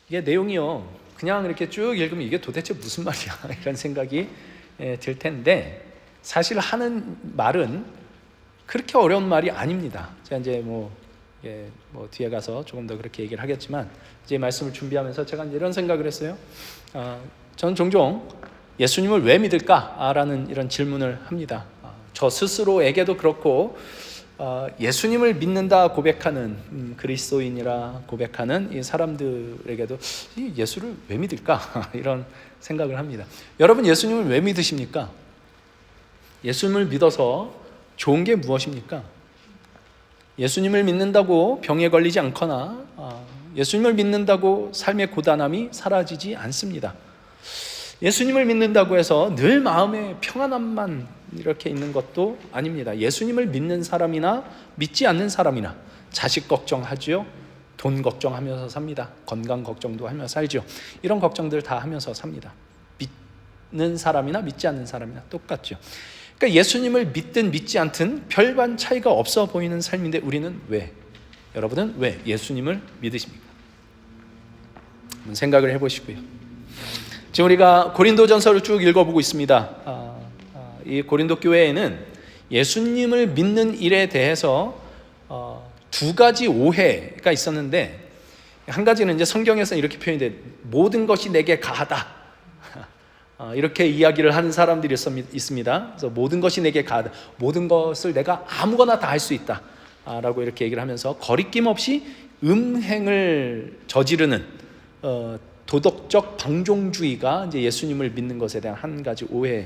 이게 내용이요, 그냥 이렇게 쭉 읽으면 이게 도대체 무슨 말이야 이런 생각이 들 텐데, 사실 하는 말은 그렇게 어려운 말이 아닙니다. 제가 이제 뭐 뒤에 가서 조금 더 그렇게 얘기를 하겠지만, 이제 말씀을 준비하면서 제가 이런 생각을 했어요. 저는 종종 예수님을 왜 믿을까라는 이런 질문을 합니다. 저 스스로에게도 그렇고, 예수님을 믿는다 고백하는 그리스도인이라 고백하는 이 사람들에게도 이 예수를 왜 믿을까 이런 생각을 합니다. 여러분, 예수님을 왜 믿으십니까? 예수님을 믿어서 좋은 게 무엇입니까? 예수님을 믿는다고 병에 걸리지 않거나, 예수님을 믿는다고 삶의 고단함이 사라지지 않습니다. 예수님을 믿는다고 해서 늘 마음에 평안함만 이렇게 있는 것도 아닙니다. 예수님을 믿는 사람이나 믿지 않는 사람이나 자식 걱정하죠. 돈 걱정하면서 삽니다. 건강 걱정도 하면서 살죠. 이런 걱정들 다 하면서 삽니다. 믿는 사람이나 믿지 않는 사람이나 똑같죠. 그러니까 예수님을 믿든 믿지 않든 별반 차이가 없어 보이는 삶인데, 우리는 왜, 여러분은 왜 예수님을 믿으십니까? 한번 생각을 해보시고요. 지금 우리가 고린도전서를 쭉 읽어보고 있습니다. 이 고린도 교회에는 예수님을 믿는 일에 대해서 두 가지 오해가 있었는데, 한 가지는 이제 성경에서 이렇게 표현이 돼, 모든 것이 내게 가하다, 이렇게 이야기를 하는 사람들이 있습니다. 그래서 모든 것이 내게 가하다, 모든 것을 내가 아무거나 다 할 수 있다 라고 이렇게 얘기를 하면서 거리낌 없이 음행을 저지르는 도덕적 방종주의가 이제 예수님을 믿는 것에 대한 한 가지 오해로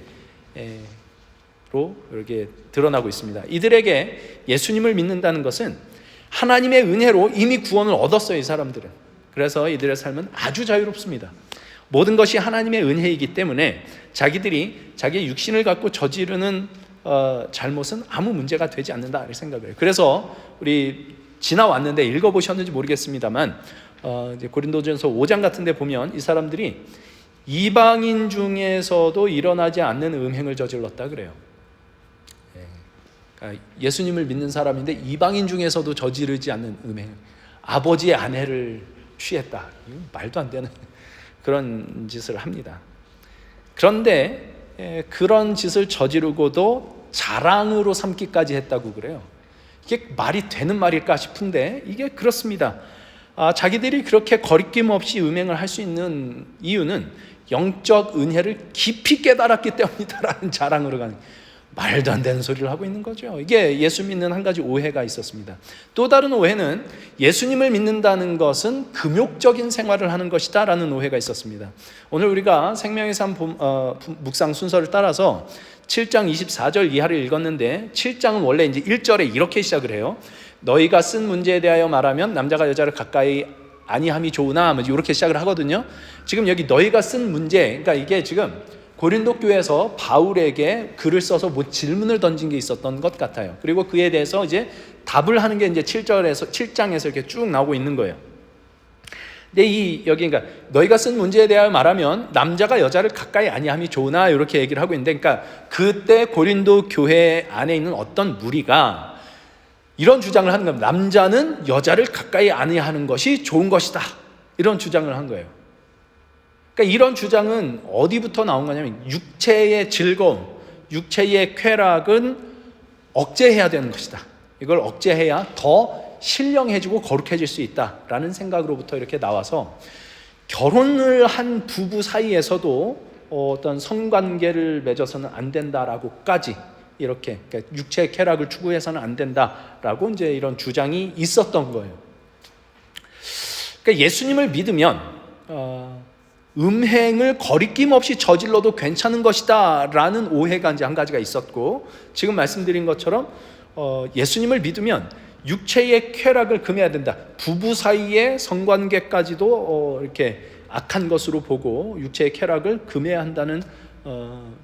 이렇게 드러나고 있습니다. 이들에게 예수님을 믿는다는 것은 하나님의 은혜로 이미 구원을 얻었어요, 이 사람들은. 그래서 이들의 삶은 아주 자유롭습니다. 모든 것이 하나님의 은혜이기 때문에 자기들이 자기의 육신을 갖고 저지르는 잘못은 아무 문제가 되지 않는다 이렇게 생각을 해요. 그래서 우리 지나왔는데 읽어보셨는지 모르겠습니다만, 이제 고린도전서 5장 같은 데 보면 이 사람들이 이방인 중에서도 일어나지 않는 음행을 저질렀다 그래요. 그러니까 예수님을 믿는 사람인데 이방인 중에서도 저지르지 않는 음행, 아버지의 아내를 취했다, 말도 안 되는 그런 짓을 합니다. 그런데 그런 짓을 저지르고도 자랑으로 삼기까지 했다고 그래요. 이게 말이 되는 말일까 싶은데 이게 그렇습니다. 자기들이 그렇게 거리낌 없이 음행을 할 수 있는 이유는 영적 은혜를 깊이 깨달았기 때문이다라는 자랑으로 가는, 말도 안 되는 소리를 하고 있는 거죠. 이게 예수 믿는 한 가지 오해가 있었습니다. 또 다른 오해는 예수님을 믿는다는 것은 금욕적인 생활을 하는 것이다 라는 오해가 있었습니다. 오늘 우리가 생명의 삶 묵상 순서를 따라서 7장 24절 이하를 읽었는데, 7장은 원래 이제 1절에 이렇게 시작을 해요. 너희가 쓴 문제에 대하여 말하면 남자가 여자를 가까이 아니함이 좋으나, 이렇게 시작을 하거든요. 지금 여기 너희가 쓴 문제, 그러니까 이게 지금 고린도 교회에서 바울에게 글을 써서 뭐 질문을 던진 게 있었던 것 같아요. 그리고 그에 대해서 이제 답을 하는 게 이제 7장에서 이렇게 쭉 나오고 있는 거예요. 근데 여기 그러니까 너희가 쓴 문제에 대하여 말하면 남자가 여자를 가까이 아니함이 좋으나 이렇게 얘기를 하고 있는데, 그러니까 그때 고린도 교회 안에 있는 어떤 무리가 이런 주장을 하는 겁니다. 남자는 여자를 가까이 아니하는 것이 좋은 것이다, 이런 주장을 한 거예요. 그러니까 이런 주장은 어디부터 나온 거냐면, 육체의 즐거움, 육체의 쾌락은 억제해야 되는 것이다. 이걸 억제해야 더 신령해지고 거룩해질 수 있다라는 생각으로부터 이렇게 나와서, 결혼을 한 부부 사이에서도 어떤 성관계를 맺어서는 안 된다라고까지 이렇게, 그러니까 육체의 쾌락을 추구해서는 안 된다라고 이제 이런 주장이 있었던 거예요. 그러니까 예수님을 믿으면 음행을 거리낌 없이 저질러도 괜찮은 것이다 라는 오해가 이제 한 가지가 있었고, 지금 말씀드린 것처럼 예수님을 믿으면 육체의 쾌락을 금해야 된다, 부부 사이의 성관계까지도 이렇게 악한 것으로 보고 육체의 쾌락을 금해야 한다는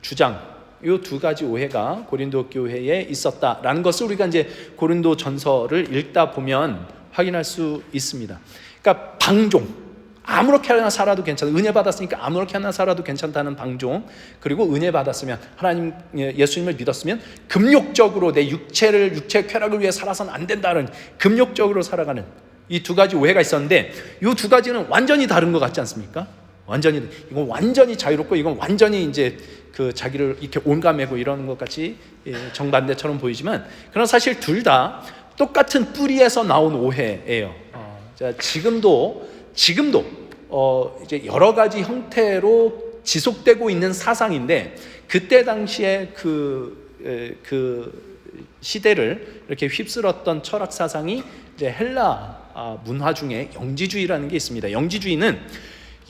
주장, 이 두 가지 오해가 고린도 교회에 있었다라는 것을 우리가 이제 고린도 전서를 읽다 보면 확인할 수 있습니다. 그러니까 방종, 아무렇게나 살아도 괜찮아, 은혜 받았으니까 아무렇게나 살아도 괜찮다는 방종, 그리고 은혜 받았으면, 하나님 예수님을 믿었으면 금욕적으로 내 육체 쾌락을 위해 살아서는 안 된다는 금욕적으로 살아가는 이 두 가지 오해가 있었는데 이 두 가지는 완전히 다른 것 같지 않습니까? 완전히, 이건 완전히 자유롭고 이건 완전히 이제 그 자기를 이렇게 올가매고 이러는 것 같이 정반대처럼 보이지만, 그러나 사실 둘 다 똑같은 뿌리에서 나온 오해예요. 자, 지금도 이제 여러 가지 형태로 지속되고 있는 사상인데, 그때 당시에 그 시대를 이렇게 휩쓸었던 철학 사상이 이제 헬라 문화 중에 영지주의라는 게 있습니다. 영지주의는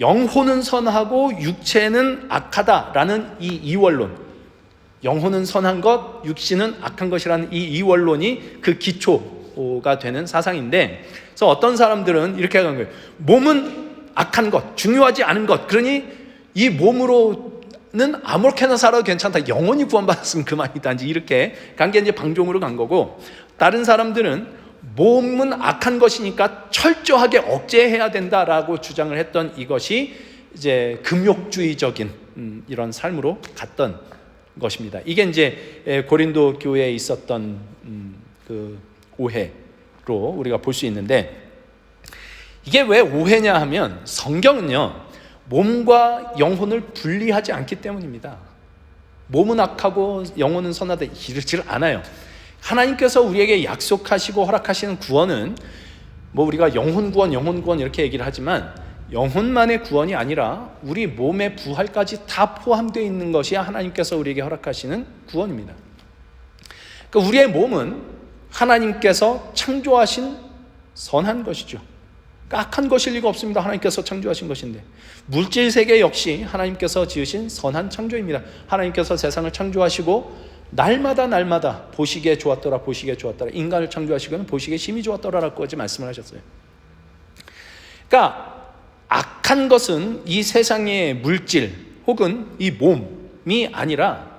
영혼은 선하고 육체는 악하다라는 이 이원론, 영혼은 선한 것, 육신은 악한 것이라는 이 이원론이 그 기초가 되는 사상인데, 그래서 어떤 사람들은 이렇게 하는 거예요. 몸은 악한 것, 중요하지 않은 것, 그러니 이 몸으로는 아무렇게나 살아도 괜찮다, 영혼이 구원받았으면 그만이다, 이렇게 간 게 이제 방종으로 간 거고, 다른 사람들은 몸은 악한 것이니까 철저하게 억제해야 된다라고 주장을 했던 이것이 이제 금욕주의적인 이런 삶으로 갔던 것입니다. 이게 이제 고린도 교회에 있었던 그 오해로 우리가 볼 수 있는데, 이게 왜 오해냐 하면 성경은요, 몸과 영혼을 분리하지 않기 때문입니다. 몸은 악하고 영혼은 선하다 이르지를 않아요. 하나님께서 우리에게 약속하시고 허락하시는 구원은 뭐 우리가 영혼 구원 이렇게 얘기를 하지만, 영혼만의 구원이 아니라 우리 몸의 부활까지 다 포함되어 있는 것이 하나님께서 우리에게 허락하시는 구원입니다. 그러니까 우리의 몸은 하나님께서 창조하신 선한 것이죠. 악한 것일 리가 없습니다. 하나님께서 창조하신 것인데, 물질 세계 역시 하나님께서 지으신 선한 창조입니다. 하나님께서 세상을 창조하시고 날마다 보시기에 좋았더라, 보시기에 좋았더라, 인간을 창조하시고는 보시기에 심히 좋았더라라고 어제 말씀을 하셨어요. 그러니까 악한 것은 이 세상의 물질 혹은 이 몸이 아니라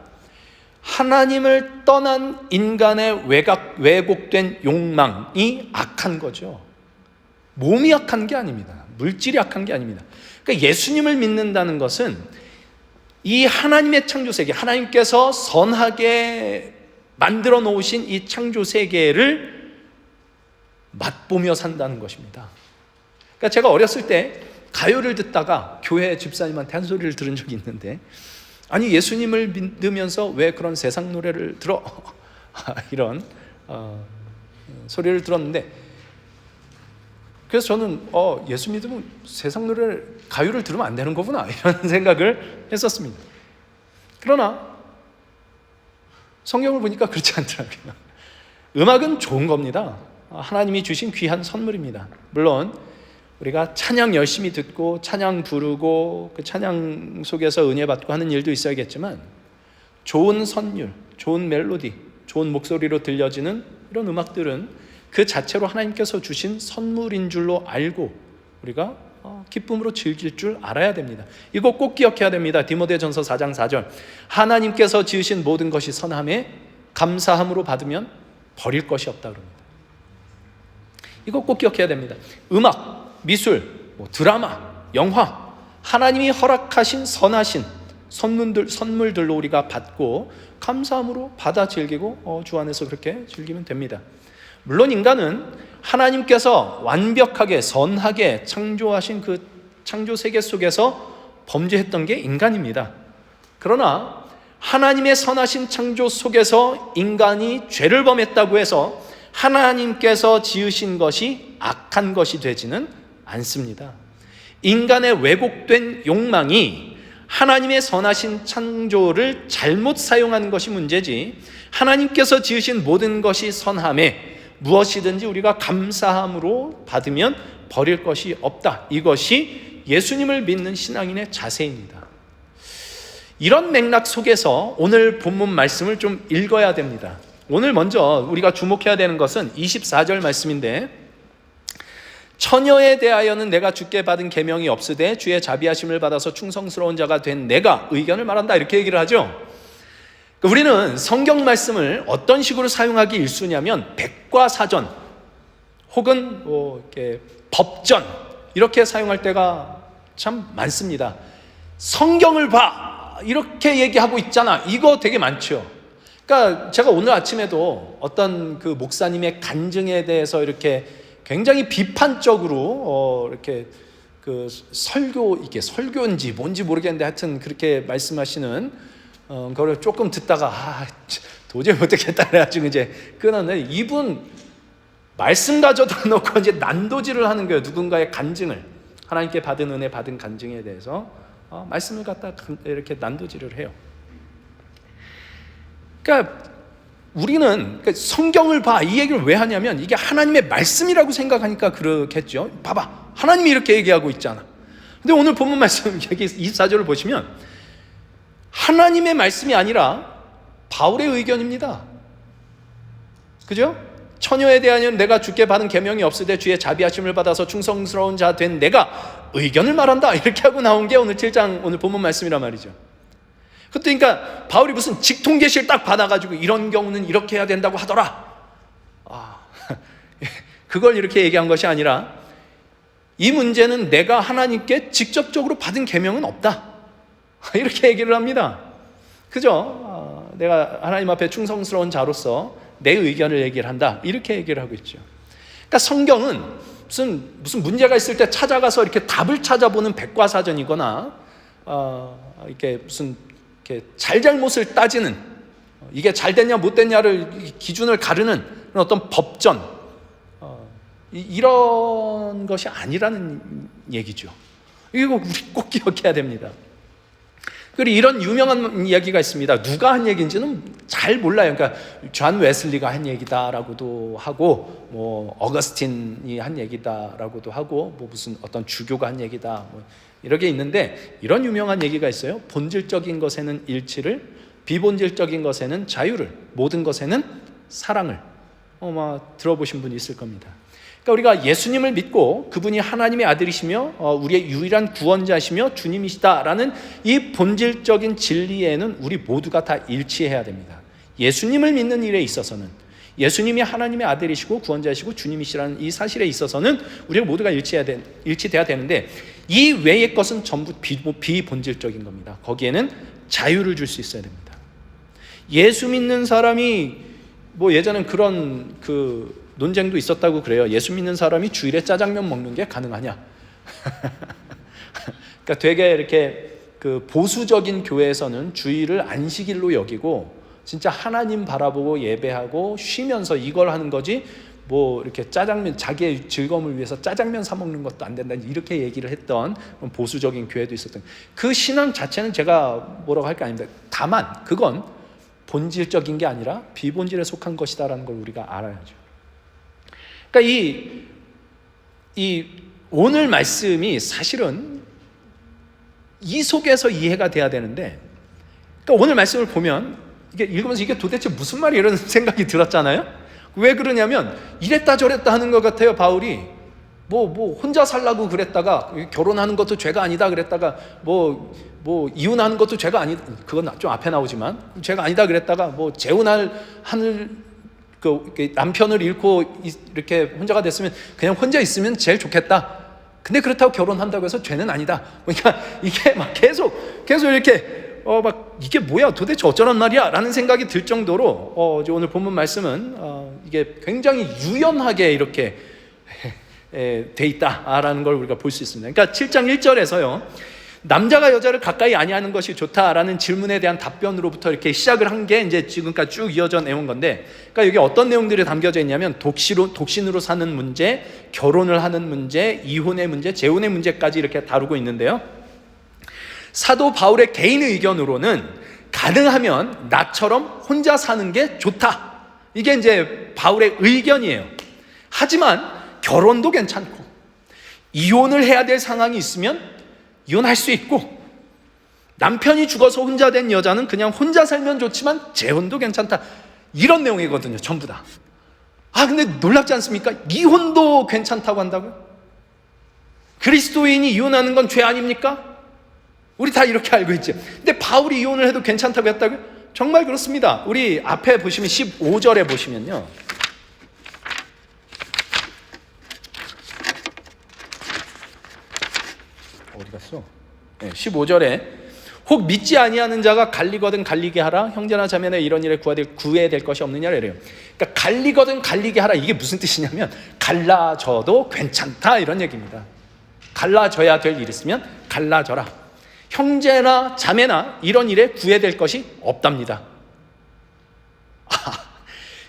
하나님을 떠난 인간의 왜곡된 욕망이 악한 거죠. 몸이 악한 게 아닙니다. 물질이 악한 게 아닙니다. 그러니까 예수님을 믿는다는 것은 이 하나님의 창조세계, 하나님께서 선하게 만들어 놓으신 이 창조세계를 맛보며 산다는 것입니다. 그러니까 제가 어렸을 때 가요를 듣다가 교회 집사님한테 한 소리를 들은 적이 있는데, 아니 예수님을 믿으면서 왜 그런 세상 노래를 들어? 이런 소리를 들었는데, 그래서 저는 예수 믿으면 세상 노래를, 가요를 들으면 안 되는 거구나, 이런 생각을 했었습니다. 그러나 성경을 보니까 그렇지 않더라고요. 음악은 좋은 겁니다. 하나님이 주신 귀한 선물입니다. 물론 우리가 찬양 열심히 듣고 찬양 부르고 그 찬양 속에서 은혜 받고 하는 일도 있어야겠지만, 좋은 선율, 좋은 멜로디, 좋은 목소리로 들려지는 이런 음악들은 그 자체로 하나님께서 주신 선물인 줄로 알고 우리가 기쁨으로 즐길 줄 알아야 됩니다. 이거 꼭 기억해야 됩니다. 디모데전서 4장 4절, 하나님께서 지으신 모든 것이 선함에 감사함으로 받으면 버릴 것이 없다 그럽니다. 이거 꼭 기억해야 됩니다. 음악, 미술, 드라마, 영화, 하나님이 허락하신 선하신 선물들로 우리가 받고 감사함으로 받아 즐기고 주 안에서 그렇게 즐기면 됩니다. 물론 인간은 하나님께서 완벽하게 선하게 창조하신 그 창조 세계 속에서 범죄했던 게 인간입니다. 그러나 하나님의 선하신 창조 속에서 인간이 죄를 범했다고 해서 하나님께서 지으신 것이 악한 것이 되지는 않습니다. 인간의 왜곡된 욕망이 하나님의 선하신 창조를 잘못 사용하는 것이 문제지, 하나님께서 지으신 모든 것이 선함에 무엇이든지 우리가 감사함으로 받으면 버릴 것이 없다. 이것이 예수님을 믿는 신앙인의 자세입니다. 이런 맥락 속에서 오늘 본문 말씀을 좀 읽어야 됩니다. 오늘 먼저 우리가 주목해야 되는 것은 24절 말씀인데, 처녀에 대하여는 내가 주께 받은 계명이 없으되 주의 자비하심을 받아서 충성스러운 자가 된 내가 의견을 말한다, 이렇게 얘기를 하죠. 우리는 성경 말씀을 어떤 식으로 사용하기 일쑤냐면 백과사전 혹은 이렇게 법전 이렇게 사용할 때가 참 많습니다. 성경을 봐 이렇게 얘기하고 있잖아, 이거 되게 많죠. 그러니까 제가 오늘 아침에도 어떤 그 목사님의 간증에 대해서 이렇게 굉장히 비판적으로 이렇게 그 이게 설교인지 뭔지 모르겠는데 하여튼 그렇게 말씀하시는 그걸 조금 듣다가 도저히 못듣겠다 그래가지고 이제 끊었는데, 이분 말씀 가져다 놓고 이제 난도질을 하는 거예요. 누군가의 간증을, 하나님께 받은 은혜, 받은 간증에 대해서 말씀을 갖다 이렇게 난도질을 해요. 그러니까 우리는 성경을 봐, 이 얘기를 왜 하냐면 이게 하나님의 말씀이라고 생각하니까 그렇겠죠. 봐봐, 하나님이 이렇게 얘기하고 있잖아. 근데 오늘 본문 말씀 여기 24절을 보시면 하나님의 말씀이 아니라 바울의 의견입니다. 그죠? 처녀에 대하여는 내가 주께 받은 계명이 없으되 주의 자비하심을 받아서 충성스러운 자 된 내가 의견을 말한다, 이렇게 하고 나온 게 오늘 7장 오늘 본문 말씀이란 말이죠. 그러니까 바울이 무슨 직통계시를 딱 받아가지고 이런 경우는 이렇게 해야 된다고 하더라, 그걸 이렇게 얘기한 것이 아니라 이 문제는 내가 하나님께 직접적으로 받은 계명은 없다, 이렇게 얘기를 합니다. 그죠? 내가 하나님 앞에 충성스러운 자로서 내 의견을 얘기를 한다, 이렇게 얘기를 하고 있죠. 그러니까 성경은 무슨 문제가 있을 때 찾아가서 이렇게 답을 찾아보는 백과사전이거나 이렇게 무슨 이렇게 잘잘못을 따지는, 이게 잘 됐냐 못 됐냐를 기준을 가르는 그런 어떤 법전, 이런 것이 아니라는 얘기죠. 이거 우리 꼭 기억해야 됩니다. 그리고 이런 유명한 이야기가 있습니다. 누가 한 얘기인지는 잘 몰라요. 그러니까 존 웨슬리가 한 얘기다라고도 하고, 뭐 어거스틴이 한 얘기다라고도 하고, 뭐 무슨 어떤 주교가 한 얘기다, 뭐 이렇게 있는데, 이런 유명한 얘기가 있어요. 본질적인 것에는 일치를, 비본질적인 것에는 자유를, 모든 것에는 사랑을. 아마 들어보신 분이 있을 겁니다. 그러니까 우리가 예수님을 믿고 그분이 하나님의 아들이시며 우리의 유일한 구원자시며 주님이시다라는 이 본질적인 진리에는 우리 모두가 다 일치해야 됩니다. 예수님을 믿는 일에 있어서는, 예수님이 하나님의 아들이시고 구원자이시고 주님이시라는 이 사실에 있어서는 우리가 모두가 일치돼야 되는데, 이 외의 것은 전부 비본질적인 겁니다. 거기에는 자유를 줄 수 있어야 됩니다. 예수 믿는 사람이 뭐 예전엔 그런 논쟁도 있었다고 그래요. 예수 믿는 사람이 주일에 짜장면 먹는 게 가능하냐? 그러니까 되게 이렇게 보수적인 교회에서는 주일을 안식일로 여기고 진짜 하나님 바라보고 예배하고 쉬면서 이걸 하는 거지, 뭐 이렇게 짜장면, 자기의 즐거움을 위해서 짜장면 사 먹는 것도 안 된다, 이렇게 얘기를 했던 보수적인 교회도 있었던, 그 신앙 자체는 제가 뭐라고 할 게 아닙니다. 다만 그건 본질적인 게 아니라 비본질에 속한 것이다라는 걸 우리가 알아야죠. 그러니까 이 오늘 말씀이 사실은 이 속에서 이해가 돼야 되는데, 그러니까 오늘 말씀을 보면 이게 읽으면서 이게 도대체 무슨 말이야, 이런 생각이 들었잖아요. 왜 그러냐면 이랬다 저랬다 하는 것 같아요. 바울이 뭐 혼자 살라고 그랬다가 결혼하는 것도 죄가 아니다 그랬다가 뭐 이혼하는 것도 죄가 아니다, 그건 좀 앞에 나오지만 죄가 아니다 그랬다가 뭐 재혼할 남편을 잃고 이렇게 혼자가 됐으면 그냥 혼자 있으면 제일 좋겠다. 근데 그렇다고 결혼한다고 해서 죄는 아니다. 그러니까 이게 막 계속 이렇게 막 이게 뭐야 도대체 어쩌란 말이야 라는 생각이 들 정도로 오늘 본문 말씀은 이게 굉장히 유연하게 이렇게 돼 있다라는 걸 우리가 볼 수 있습니다. 그러니까 7장 1절에서요, 남자가 여자를 가까이 아니하는 것이 좋다라는 질문에 대한 답변으로부터 이렇게 시작을 한 게 이제 지금까지 쭉 이어져 내온 건데, 그러니까 여기 어떤 내용들이 담겨져 있냐면 독신으로 사는 문제, 결혼을 하는 문제, 이혼의 문제, 재혼의 문제까지 이렇게 다루고 있는데요. 사도 바울의 개인 의견으로는 가능하면 나처럼 혼자 사는 게 좋다, 이게 이제 바울의 의견이에요. 하지만 결혼도 괜찮고 이혼을 해야 될 상황이 있으면 이혼할 수 있고, 남편이 죽어서 혼자 된 여자는 그냥 혼자 살면 좋지만 재혼도 괜찮다, 이런 내용이거든요. 전부 다. 근데 놀랍지 않습니까? 이혼도 괜찮다고 한다고요? 그리스도인이 이혼하는 건 죄 아닙니까? 우리 다 이렇게 알고 있죠. 근데 바울이 이혼을 해도 괜찮다고 했다고요? 정말 그렇습니다. 우리 앞에 보시면 15절에 보시면요, 어디 갔어? 15절에 혹 믿지 아니하는 자가 갈리거든 갈리게 하라. 형제나 자매나 이런 일에 구애될 것이 없느냐 이래요. 그러니까 갈리거든 갈리게 하라. 이게 무슨 뜻이냐면 갈라져도 괜찮다 이런 얘기입니다. 갈라져야 될 일 있으면 갈라져라. 형제나 자매나 이런 일에 구애될 것이 없답니다.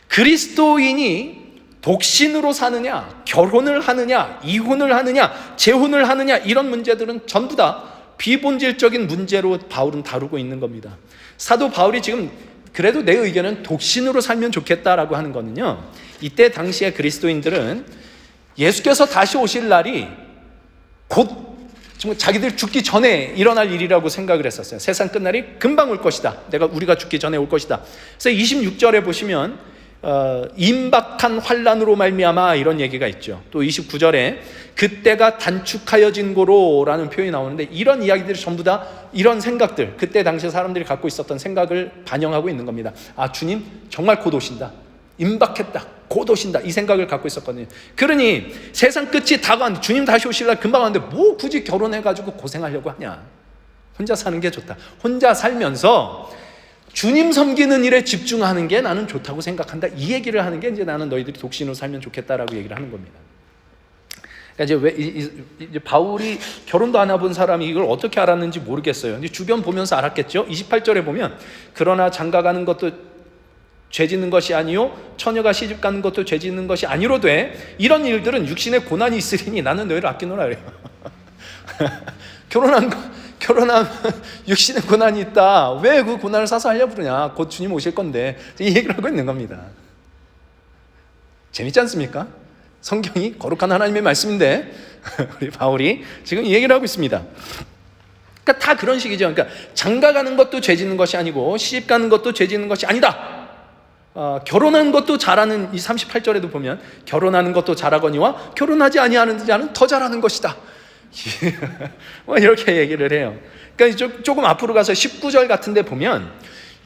그리스도인이 독신으로 사느냐, 결혼을 하느냐, 이혼을 하느냐, 재혼을 하느냐 이런 문제들은 전부 다 비본질적인 문제로 바울은 다루고 있는 겁니다. 사도 바울이 지금 그래도 내 의견은 독신으로 살면 좋겠다라고 하는 거는요, 이때 당시의 그리스도인들은 예수께서 다시 오실 날이 곧 자기들 죽기 전에 일어날 일이라고 생각을 했었어요. 세상 끝날이 금방 올 것이다. 우리가 죽기 전에 올 것이다. 그래서 26절에 보시면 임박한 환난으로 말미암아 이런 얘기가 있죠. 또 29절에 그때가 단축하여진 고로라는 표현이 나오는데, 이런 이야기들이 전부 다 이런 생각들, 그때 당시 사람들이 갖고 있었던 생각을 반영하고 있는 겁니다. 아, 주님 정말 곧 오신다, 임박했다, 곧 오신다, 이 생각을 갖고 있었거든요. 그러니 세상 끝이 다가왔는데, 주님 다시 오실 날 금방 왔는데 뭐 굳이 결혼해가지고 고생하려고 하냐, 혼자 사는 게 좋다, 혼자 살면서 주님 섬기는 일에 집중하는 게 나는 좋다고 생각한다, 이 얘기를 하는 게 이제 나는 너희들이 독신으로 살면 좋겠다라고 얘기를 하는 겁니다. 그러니까 이제 바울이 결혼도 안 해본 사람이 이걸 어떻게 알았는지 모르겠어요. 근데 주변 보면서 알았겠죠. 28절에 보면 그러나 장가가는 것도 죄 짓는 것이 아니요 처녀가 시집 가는 것도 죄 짓는 것이 아니로되 이런 일들은 육신의 고난이 있으리니 나는 너희를 아끼노라 그래요. 결혼하면 육신의 고난이 있다. 왜 그 고난을 사서 하려고 그러냐. 곧 주님 오실 건데. 이 얘기를 하고 있는 겁니다. 재밌지 않습니까? 성경이 거룩한 하나님의 말씀인데 우리 바울이 지금 이 얘기를 하고 있습니다. 그러니까 다 그런 식이죠. 그러니까 장가가는 것도 죄 짓는 것이 아니고 시집 가는 것도 죄 짓는 것이 아니다. 결혼하는 것도 잘하는, 이 38절에도 보면 결혼하는 것도 잘하거니와 결혼하지 아니하는 자는 더 잘하는 것이다. 뭐 이렇게 얘기를 해요. 그러니까 조금 앞으로 가서 19절 같은 데 보면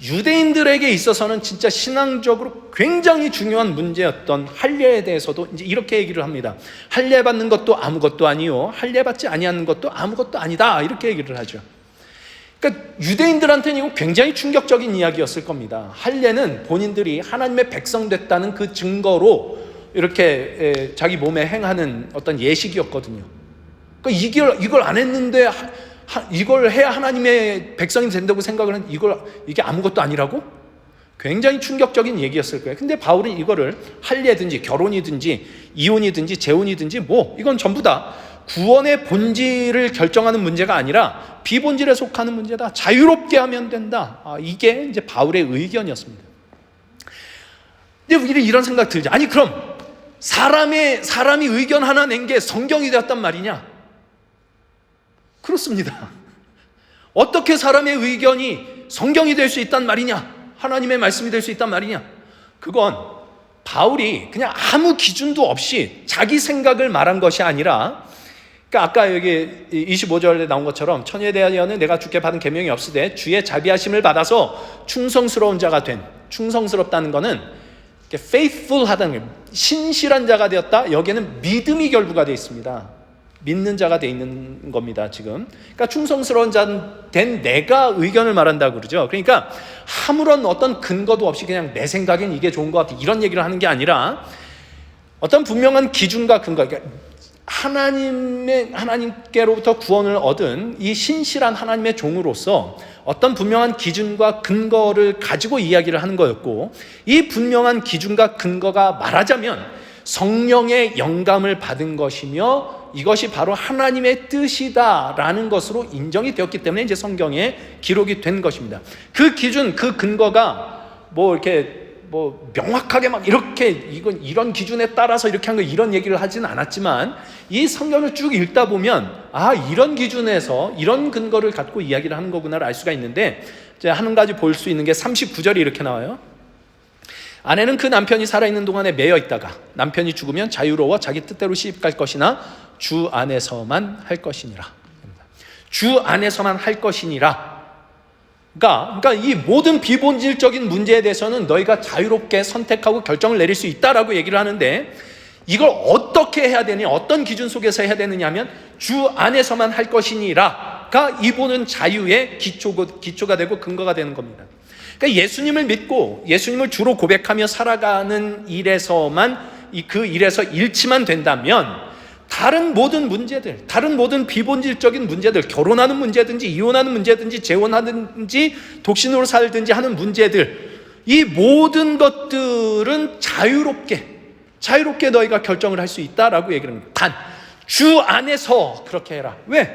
유대인들에게 있어서는 진짜 신앙적으로 굉장히 중요한 문제였던 할례에 대해서도 이제 이렇게 얘기를 합니다. 할례 받는 것도 아무것도 아니요 할례 받지 아니하는 것도 아무것도 아니다, 이렇게 얘기를 하죠. 그러니까 유대인들한테는 이거 굉장히 충격적인 이야기였을 겁니다. 할례는 본인들이 하나님의 백성 됐다는 그 증거로 이렇게 자기 몸에 행하는 어떤 예식이었거든요. 그러니까 이걸 안 했는데 이걸 해야 하나님의 백성이 된다고 생각을 하는, 이게 아무것도 아니라고? 굉장히 충격적인 얘기였을 거예요. 근데 바울은 이거를 할례든지 결혼이든지 이혼이든지 재혼이든지 이건 전부 다 구원의 본질을 결정하는 문제가 아니라 비본질에 속하는 문제다. 자유롭게 하면 된다. 이게 이제 바울의 의견이었습니다. 근데 우리는 이런 생각 들죠. 아니 그럼 사람이 의견 하나 낸 게 성경이 되었단 말이냐? 그렇습니다. 어떻게 사람의 의견이 성경이 될 수 있단 말이냐? 하나님의 말씀이 될 수 있단 말이냐? 그건 바울이 그냥 아무 기준도 없이 자기 생각을 말한 것이 아니라, 그러니까 아까 여기 25절에 나온 것처럼 처녀에 대하여는 내가 주께 받은 계명이 없으되 주의 자비하심을 받아서 충성스러운 자가 된, 충성스럽다는 것은 faithful하다는 거예요. 신실한 자가 되었다. 여기에는 믿음이 결부가 되어 있습니다. 믿는 자가 되어 있는 겁니다, 지금. 그러니까 충성스러운 자 된 내가 의견을 말한다고 그러죠. 그러니까 아무런 어떤 근거도 없이 그냥 내 생각엔 이게 좋은 것 같아, 이런 얘기를 하는 게 아니라 어떤 분명한 기준과 근거, 그러니까 하나님께로부터 구원을 얻은 이 신실한 하나님의 종으로서 어떤 분명한 기준과 근거를 가지고 이야기를 하는 거였고, 이 분명한 기준과 근거가 말하자면 성령의 영감을 받은 것이며 이것이 바로 하나님의 뜻이다라는 것으로 인정이 되었기 때문에 이제 성경에 기록이 된 것입니다. 그 기준, 그 근거가 명확하게 막 이렇게 이런 기준에 따라서 이렇게 한 거, 이런 얘기를 하진 않았지만 이 성경을 쭉 읽다 보면 이런 기준에서 이런 근거를 갖고 이야기를 하는 거구나를 알 수가 있는데, 이제 한 가지 볼 수 있는 게 39절이 이렇게 나와요. 아내는 그 남편이 살아있는 동안에 매여 있다가 남편이 죽으면 자유로워 자기 뜻대로 시집갈 것이나 주 안에서만 할 것이니라. 주 안에서만 할 것이니라. 그러니까 이 모든 비본질적인 문제에 대해서는 너희가 자유롭게 선택하고 결정을 내릴 수 있다라고 얘기를 하는데, 이걸 어떻게 해야 되느냐, 어떤 기준 속에서 해야 되느냐 하면 주 안에서만 할 것이니라. 하나가 이보는 자유의 기초가 되고 근거가 되는 겁니다. 그러니까 예수님을 믿고 예수님을 주로 고백하며 살아가는 일에서만 그 일에서 일치만 된다면 다른 모든 문제들, 다른 모든 비본질적인 문제들, 결혼하는 문제든지 이혼하는 문제든지 재혼하든지 독신으로 살든지 하는 문제들, 이 모든 것들은 자유롭게 너희가 결정을 할 수 있다라고 얘기를 합니다. 단 주 안에서 그렇게 해라. 왜?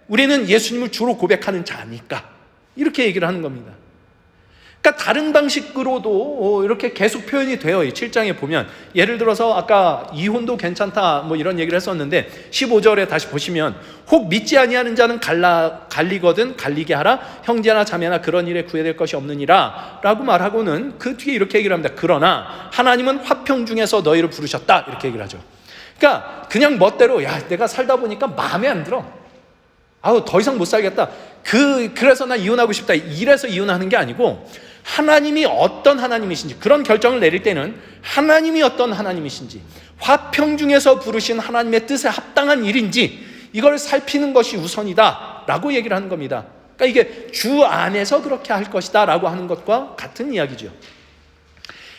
우리는 예수님을 주로 고백하는 자니까 이렇게 얘기를 하는 겁니다. 그러니까 다른 방식으로도 이렇게 계속 표현이 돼요. 7장에 보면 예를 들어서 아까 이혼도 괜찮다 뭐 이런 얘기를 했었는데 15절에 다시 보시면 혹 믿지 아니하는 자는 갈리거든 갈리게 하라. 형제나 자매나 그런 일에 구애될 것이 없느니라 라고 말하고는 그 뒤에 이렇게 얘기를 합니다. 그러나 하나님은 화평 중에서 너희를 부르셨다 이렇게 얘기를 하죠. 그러니까 그냥 멋대로 야 내가 살다 보니까 마음에 안 들어, 아우 더 이상 못 살겠다, 그래서 나 이혼하고 싶다 이래서 이혼하는 게 아니고 하나님이 어떤 하나님이신지, 그런 결정을 내릴 때는 하나님이 어떤 하나님이신지, 화평 중에서 부르신 하나님의 뜻에 합당한 일인지 이걸 살피는 것이 우선이다 라고 얘기를 하는 겁니다. 그러니까 이게 주 안에서 그렇게 할 것이다 라고 하는 것과 같은 이야기죠.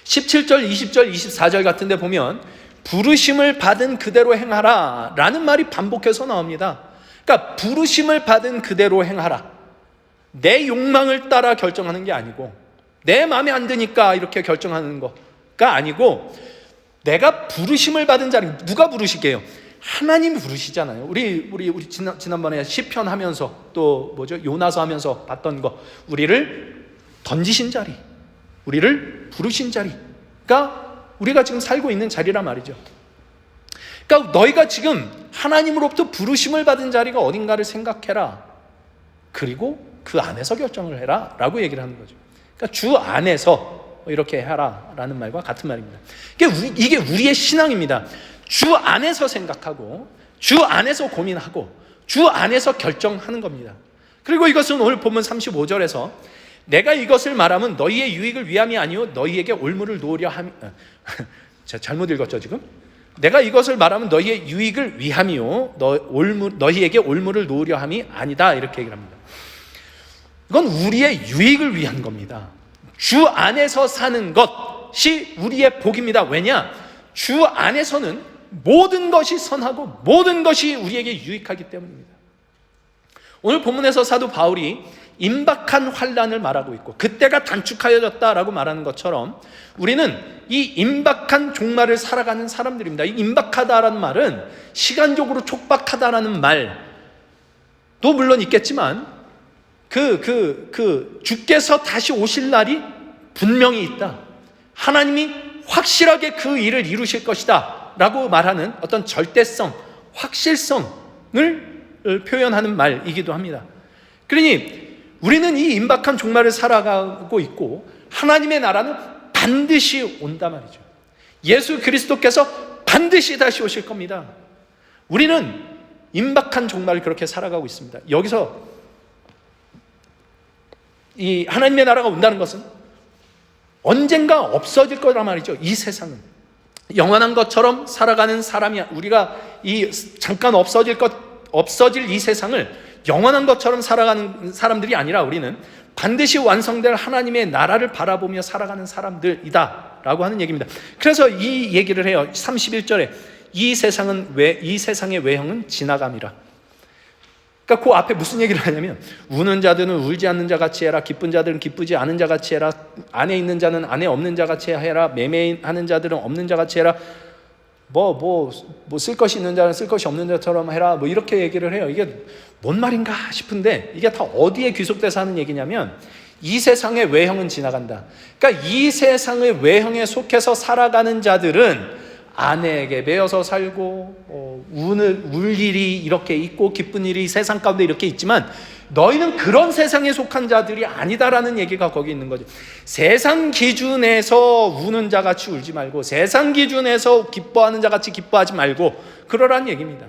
17절, 20절, 24절 같은 데 보면 부르심을 받은 그대로 행하라 라는 말이 반복해서 나옵니다. 그러니까 부르심을 받은 그대로 행하라, 내 욕망을 따라 결정하는 게 아니고 내 마음에 안 드니까 이렇게 결정하는 거가 아니고 내가 부르심을 받은 자리, 누가 부르시게요? 하나님이 부르시잖아요. 우리 지난번에 시편 하면서 또 요나서 하면서 봤던 거, 우리를 던지신 자리, 우리를 부르신 자리가 우리가 지금 살고 있는 자리란 말이죠. 그러니까 너희가 지금 하나님으로부터 부르심을 받은 자리가 어딘가를 생각해라, 그리고 그 안에서 결정을 해라 라고 얘기를 하는 거죠. 그러니까 주 안에서 이렇게 해라 라는 말과 같은 말입니다. 이게 우리의 신앙입니다. 주 안에서 생각하고 주 안에서 고민하고 주 안에서 결정하는 겁니다. 그리고 이것은 오늘 본문 35절에서 내가 이것을 말하면 너희의 유익을 위함이 아니요 너희에게 올무를 놓으려 함이 제가 잘못 읽었죠 지금? 내가 이것을 말하면 너희의 유익을 위함이요 너희에게 올무를 놓으려 함이 아니다 이렇게 얘기를 합니다. 이건 우리의 유익을 위한 겁니다. 주 안에서 사는 것이 우리의 복입니다. 왜냐? 주 안에서는 모든 것이 선하고 모든 것이 우리에게 유익하기 때문입니다. 오늘 본문에서 사도 바울이 임박한 환난을 말하고 있고 그때가 단축하여졌다라고 말하는 것처럼 우리는 이 임박한 종말을 살아가는 사람들입니다. 이 임박하다라는 말은 시간적으로 촉박하다라는 말도 물론 있겠지만 주께서 다시 오실 날이 분명히 있다, 하나님이 확실하게 그 일을 이루실 것이다 라고 말하는 어떤 절대성, 확실성을 표현하는 말이기도 합니다. 그러니 우리는 이 임박한 종말을 살아가고 있고 하나님의 나라는 반드시 온다 말이죠. 예수 그리스도께서 반드시 다시 오실 겁니다. 우리는 임박한 종말을 그렇게 살아가고 있습니다. 여기서 이 하나님의 나라가 온다는 것은 언젠가 없어질 거란 말이죠. 이 세상은 영원한 것처럼 살아가는 사람이, 우리가 이 잠깐 없어질 이 세상을 영원한 것처럼 살아가는 사람들이 아니라 우리는 반드시 완성될 하나님의 나라를 바라보며 살아가는 사람들이다 라고 하는 얘기입니다. 그래서 이 얘기를 해요. 31절에 이 세상의 외형은 지나감이라. 그러니까 그 앞에 무슨 얘기를 하냐면 우는 자들은 울지 않는 자 같이 해라, 기쁜 자들은 기쁘지 않은 자 같이 해라, 안에 있는 자는 안에 없는 자 같이 해라, 매매하는 자들은 없는 자 같이 해라, 쓸 것이 있는 자는 쓸 것이 없는 자처럼 해라, 이렇게 얘기를 해요. 이게 뭔 말인가 싶은데 이게 다 어디에 귀속돼서 하는 얘기냐면 이 세상의 외형은 지나간다. 그러니까 이 세상의 외형에 속해서 살아가는 자들은 아내에게 매여서 살고 울 일이 이렇게 있고 기쁜 일이 세상 가운데 이렇게 있지만 너희는 그런 세상에 속한 자들이 아니다라는 얘기가 거기 있는 거죠. 세상 기준에서 우는 자같이 울지 말고 세상 기준에서 기뻐하는 자같이 기뻐하지 말고 그러라는 얘기입니다.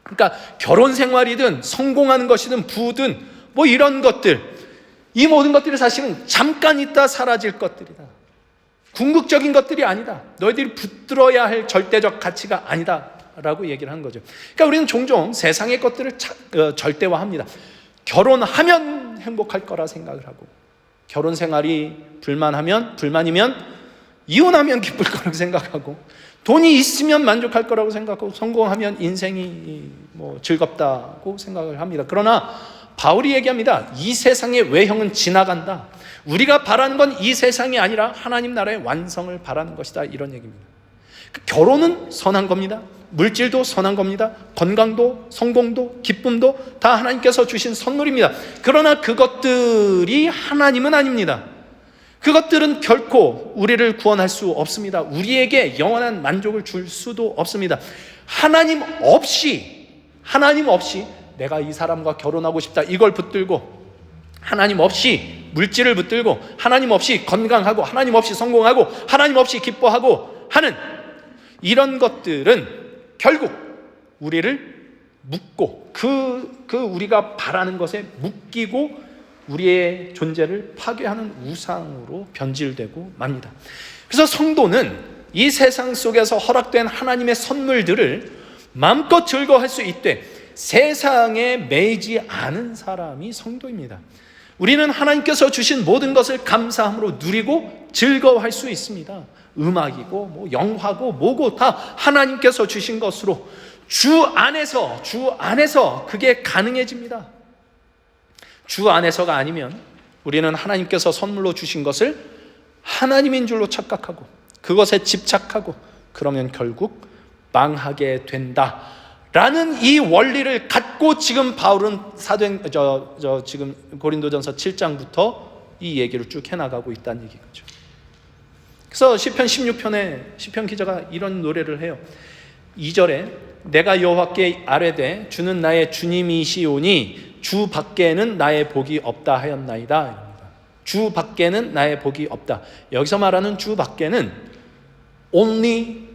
그러니까 결혼 생활이든 성공하는 것이든 부든 이런 것들, 이 모든 것들이 사실은 잠깐 있다 사라질 것들이다. 궁극적인 것들이 아니다. 너희들이 붙들어야 할 절대적 가치가 아니다 라고 얘기를 하는 거죠. 그러니까 우리는 종종 세상의 것들을 절대화합니다. 결혼하면 행복할 거라 생각을 하고, 결혼 생활이 불만이면 이혼하면 기쁠 거라고 생각하고, 돈이 있으면 만족할 거라고 생각하고, 성공하면 인생이 즐겁다고 생각을 합니다. 그러나 바울이 얘기합니다. 이 세상의 외형은 지나간다. 우리가 바라는 건 이 세상이 아니라 하나님 나라의 완성을 바라는 것이다, 이런 얘기입니다. 결혼은 선한 겁니다. 물질도 선한 겁니다. 건강도, 성공도, 기쁨도 다 하나님께서 주신 선물입니다. 그러나 그것들이 하나님은 아닙니다. 그것들은 결코 우리를 구원할 수 없습니다. 우리에게 영원한 만족을 줄 수도 없습니다. 하나님 없이 내가 이 사람과 결혼하고 싶다, 이걸 붙들고, 하나님 없이 물질을 붙들고, 하나님 없이 건강하고, 하나님 없이 성공하고, 하나님 없이 기뻐하고 하는 이런 것들은 결국 우리를 묶고, 우리가 바라는 것에 묶이고 우리의 존재를 파괴하는 우상으로 변질되고 맙니다. 그래서 성도는 이 세상 속에서 허락된 하나님의 선물들을 마음껏 즐거워할 수 있되 세상에 매이지 않은 사람이 성도입니다. 우리는 하나님께서 주신 모든 것을 감사함으로 누리고 즐거워할 수 있습니다. 음악이고 영화고 뭐고 다 하나님께서 주신 것으로 주 안에서 그게 가능해집니다. 주 안에서가 아니면 우리는 하나님께서 선물로 주신 것을 하나님인 줄로 착각하고 그것에 집착하고, 그러면 결국 망하게 된다라는 이 원리를 갖고 지금 바울은 지금 고린도전서 7장부터 이 얘기를 쭉 해나가고 있다는 얘기죠. 그래서 시편 16편에 시편 기자가 이런 노래를 해요. 2절에 내가 여호와께 아뢰되 주는 나의 주님이시오니 주 밖에는 나의 복이 없다 하였나이다. 주 밖에는 나의 복이 없다. 여기서 말하는 주 밖에는 only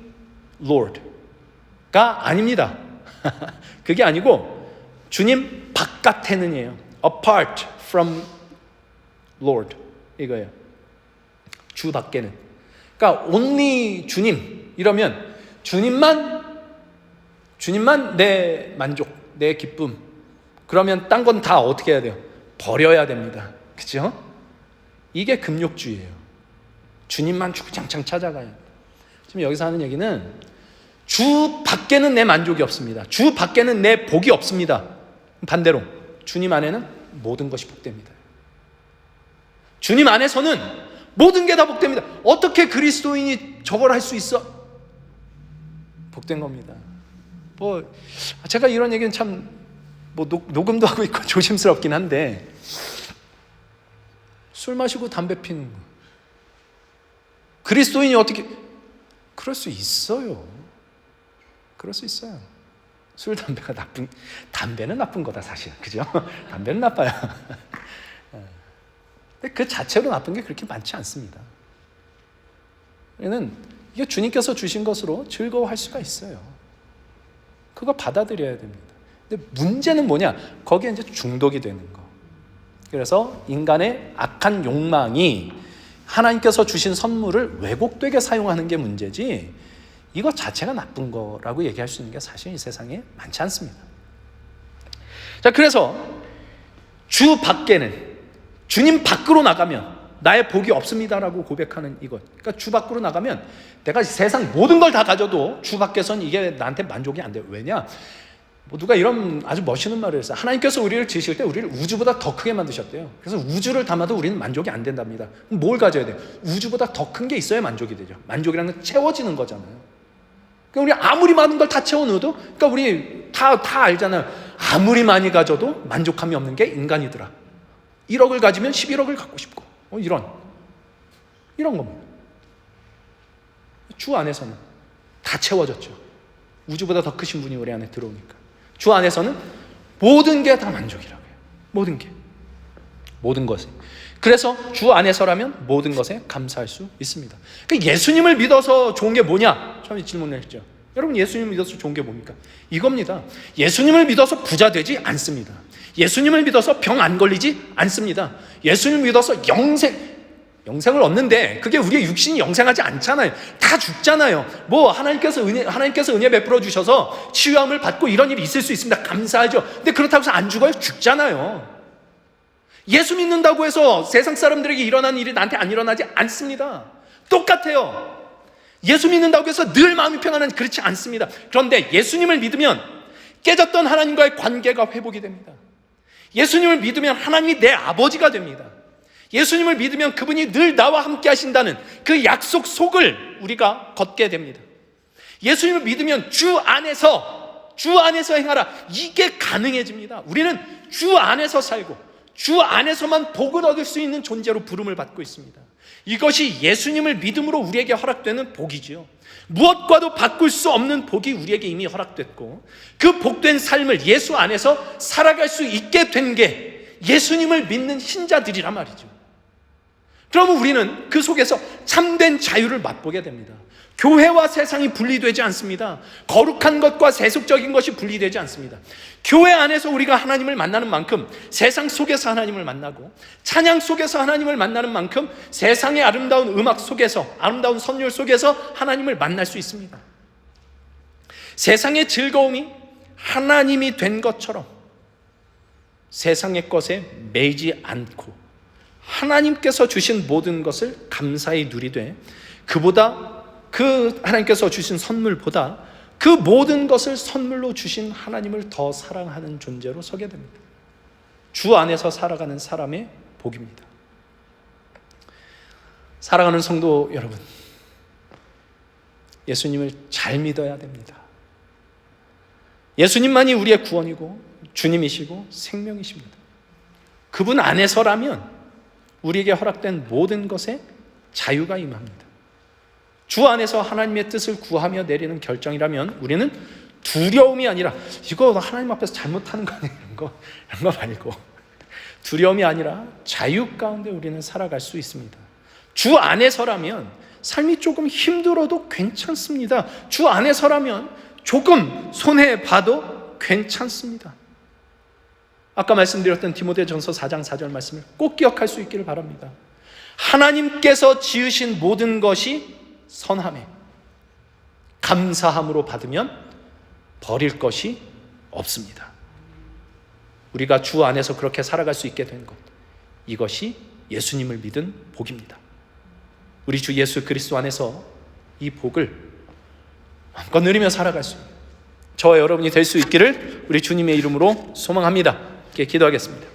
Lord가 아닙니다. 그게 아니고 주님 바깥에는이에요. apart from Lord 이거예요. 주 밖에는. 그러니까 only 주님 이러면 주님만 내 만족, 내 기쁨. 그러면 딴 건 다 어떻게 해야 돼요? 버려야 됩니다. 그렇죠? 이게 금욕주의예요. 주님만 주구장창 찾아가요. 지금 여기서 하는 얘기는 주 밖에는 내 만족이 없습니다. 주 밖에는 내 복이 없습니다. 반대로 주님 안에는 모든 것이 복됩니다. 주님 안에서는 모든 게 다 복됩니다. 어떻게 그리스도인이 저걸 할 수 있어? 복된 겁니다. 제가 이런 얘기는 참 녹음도 하고 있고 조심스럽긴 한데, 술 마시고 담배 피는 거, 그리스도인이 어떻게 그럴 수 있어요? 그럴 수 있어요. 술, 담배가 담배는 나쁜 거다 사실, 그죠? 담배는 나빠요. 근데 그 자체로 나쁜 게 그렇게 많지 않습니다. 얘는 이게 주님께서 주신 것으로 즐거워할 수가 있어요. 그거 받아들여야 됩니다. 근데 문제는 뭐냐? 거기에 이제 중독이 되는 거. 그래서 인간의 악한 욕망이 하나님께서 주신 선물을 왜곡되게 사용하는 게 문제지, 이거 자체가 나쁜 거라고 얘기할 수 있는 게 사실 이 세상에 많지 않습니다. 자, 그래서 주 밖에는, 주님 밖으로 나가면 나의 복이 없습니다라고 고백하는 이것. 그러니까 주 밖으로 나가면 내가 세상 모든 걸 다 가져도 주 밖에선 이게 나한테 만족이 안 돼요. 왜냐? 누가 이런 아주 멋있는 말을 했어요. 하나님께서 우리를 지으실 때 우리를 우주보다 더 크게 만드셨대요. 그래서 우주를 담아도 우리는 만족이 안 된답니다. 그럼 뭘 가져야 돼요? 우주보다 더 큰 게 있어야 만족이 되죠. 만족이라는 건 채워지는 거잖아요. 그러니까 우리 아무리 많은 걸 다 채워 넣어도, 그러니까 우리 다 알잖아요. 아무리 많이 가져도 만족함이 없는 게 인간이더라. 1억을 가지면 11억을 갖고 싶고, 이런 겁니다. 주 안에서는 다 채워졌죠. 우주보다 더 크신 분이 우리 안에 들어오니까. 주 안에서는 모든 게 다 만족이라고 해요. 모든 것에. 그래서 주 안에서라면 모든 것에 감사할 수 있습니다. 그러니까 예수님을 믿어서 좋은 게 뭐냐? 처음에 질문을 했죠. 여러분, 예수님을 믿어서 좋은 게 뭡니까? 이겁니다. 예수님을 믿어서 부자 되지 않습니다. 예수님을 믿어서 병 안 걸리지 않습니다. 예수님을 믿어서 영생을 얻는데 그게 우리의 육신이 영생하지 않잖아요. 다 죽잖아요. 하나님께서 은혜 베풀어 주셔서 치유함을 받고 이런 일이 있을 수 있습니다. 감사하죠. 근데 그렇다고 해서 안 죽어요? 죽잖아요. 예수 믿는다고 해서 세상 사람들에게 일어나는 일이 나한테 안 일어나지 않습니다. 똑같아요. 예수 믿는다고 해서 늘 마음이 평안한, 그렇지 않습니다. 그런데 예수님을 믿으면 깨졌던 하나님과의 관계가 회복이 됩니다. 예수님을 믿으면 하나님이 내 아버지가 됩니다. 예수님을 믿으면 그분이 늘 나와 함께 하신다는 그 약속 속을 우리가 걷게 됩니다. 예수님을 믿으면 주 안에서 행하라, 이게 가능해집니다. 우리는 주 안에서 살고 주 안에서만 복을 얻을 수 있는 존재로 부름을 받고 있습니다. 이것이 예수님을 믿음으로 우리에게 허락되는 복이지요. 무엇과도 바꿀 수 없는 복이 우리에게 이미 허락됐고, 그 복된 삶을 예수 안에서 살아갈 수 있게 된 게 예수님을 믿는 신자들이란 말이죠. 그러면 우리는 그 속에서 참된 자유를 맛보게 됩니다. 교회와 세상이 분리되지 않습니다. 거룩한 것과 세속적인 것이 분리되지 않습니다. 교회 안에서 우리가 하나님을 만나는 만큼 세상 속에서 하나님을 만나고, 찬양 속에서 하나님을 만나는 만큼 세상의 아름다운 음악 속에서, 아름다운 선율 속에서 하나님을 만날 수 있습니다. 세상의 즐거움이 하나님이 된 것처럼 세상의 것에 매이지 않고 하나님께서 주신 모든 것을 감사히 누리되, 그 하나님께서 주신 선물보다 그 모든 것을 선물로 주신 하나님을 더 사랑하는 존재로 서게 됩니다. 주 안에서 살아가는 사람의 복입니다. 사랑하는 성도 여러분, 예수님을 잘 믿어야 됩니다. 예수님만이 우리의 구원이고 주님이시고 생명이십니다. 그분 안에서라면 우리에게 허락된 모든 것에 자유가 임합니다. 주 안에서 하나님의 뜻을 구하며 내리는 결정이라면 우리는 두려움이 아니라, 이거 하나님 앞에서 잘못하는 거 아니에요, 이런 거 말고, 두려움이 아니라 자유 가운데 우리는 살아갈 수 있습니다. 주 안에서라면 삶이 조금 힘들어도 괜찮습니다. 주 안에서라면 조금 손해봐도 괜찮습니다. 아까 말씀드렸던 디모데전서 4장 4절 말씀을 꼭 기억할 수 있기를 바랍니다. 하나님께서 지으신 모든 것이 선함에 감사함으로 받으면 버릴 것이 없습니다. 우리가 주 안에서 그렇게 살아갈 수 있게 된 것, 이것이 예수님을 믿은 복입니다. 우리 주 예수 그리스도 안에서 이 복을 마음껏 누리며 살아갈 수 있는 저와 여러분이 될 수 있기를 우리 주님의 이름으로 소망합니다. 기도하겠습니다.